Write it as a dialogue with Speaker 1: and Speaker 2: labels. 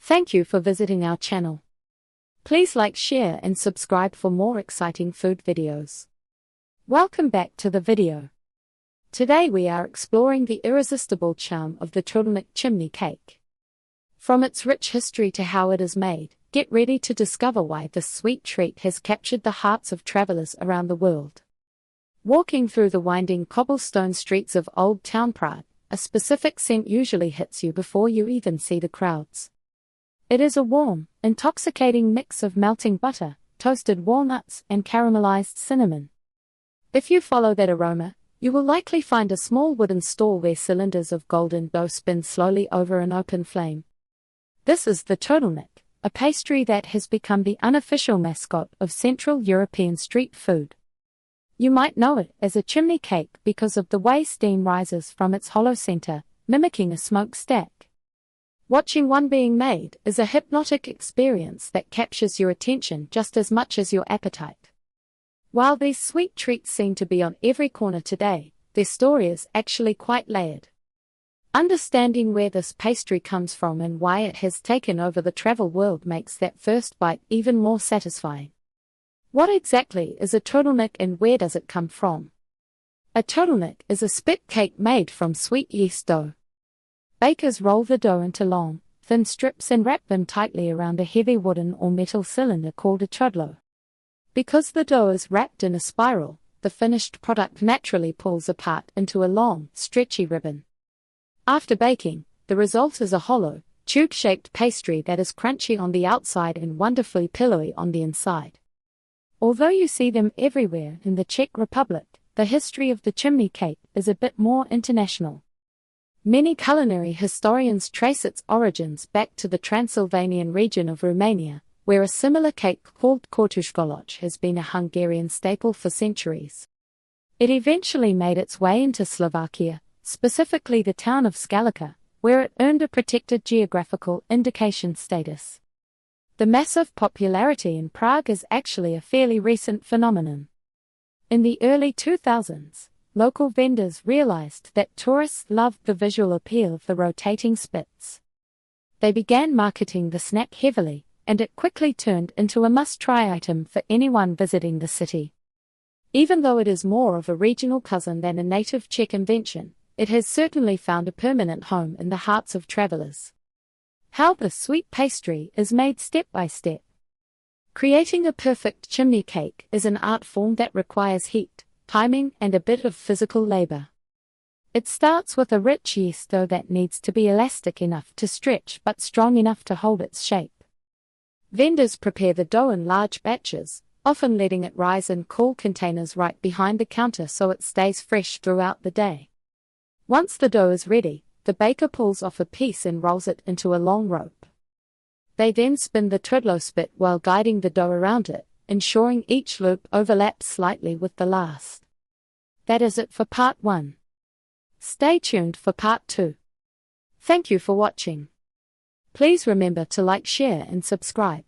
Speaker 1: Thank you for visiting our channel. Please like, share and subscribe for more exciting food videos. Welcome back to the video. Today we are exploring the irresistible charm of the Trdelnik Chimney Cake. From its rich history to how it is made, get ready to discover why this sweet treat has captured the hearts of travelers around the world. Walking through the winding cobblestone streets of Old Town Prague, a specific scent usually hits you before you even see the crowds. It is a warm, intoxicating mix of melting butter, toasted walnuts, and caramelized cinnamon. If you follow that aroma, you will likely find a small wooden stall where cylinders of golden dough spin slowly over an open flame. This is the Trdelnik, a pastry that has become the unofficial mascot of Central European street food. You might know it as a chimney cake because of the way steam rises from its hollow center, mimicking a smokestack. Watching one being made is a hypnotic experience that captures your attention just as much as your appetite. While these sweet treats seem to be on every corner today, their story is actually quite layered. Understanding where this pastry comes from and why it has taken over the travel world makes that first bite even more satisfying. What exactly is a Trdelnik and where does it come from? A Trdelnik is a spit cake made from sweet yeast dough. Bakers roll the dough into long, thin strips and wrap them tightly around a heavy wooden or metal cylinder called a trudlo. Because the dough is wrapped in a spiral, the finished product naturally pulls apart into a long, stretchy ribbon. After baking, the result is a hollow, tube-shaped pastry that is crunchy on the outside and wonderfully pillowy on the inside. Although you see them everywhere in the Czech Republic, the history of the chimney cake is a bit more international. Many culinary historians trace its origins back to the Transylvanian region of Romania, where a similar cake called kortushgoloch has been a Hungarian staple for centuries. It eventually made its way into Slovakia, specifically the town of Skalica, where it earned a protected geographical indication status. The massive popularity in Prague is actually a fairly recent phenomenon. In the early 2000s, local vendors realized that tourists loved the visual appeal of the rotating spits. They began marketing the snack heavily, and it quickly turned into a must-try item for anyone visiting the city. Even though it is more of a regional cousin than a native Czech invention, it has certainly found a permanent home in the hearts of travelers. How the sweet pastry is made step by step. Creating a perfect chimney cake is an art form that requires heat, timing and a bit of physical labor. It starts with a rich yeast dough that needs to be elastic enough to stretch but strong enough to hold its shape. Vendors prepare the dough in large batches, often letting it rise in cool containers right behind the counter so it stays fresh throughout the day. Once the dough is ready, the baker pulls off a piece and rolls it into a long rope. They then spin the trudlo spit while guiding the dough around it, ensuring each loop overlaps slightly with the last. That is it for part 1. Stay tuned for part 2. Thank you for watching. Please remember to like, share and subscribe.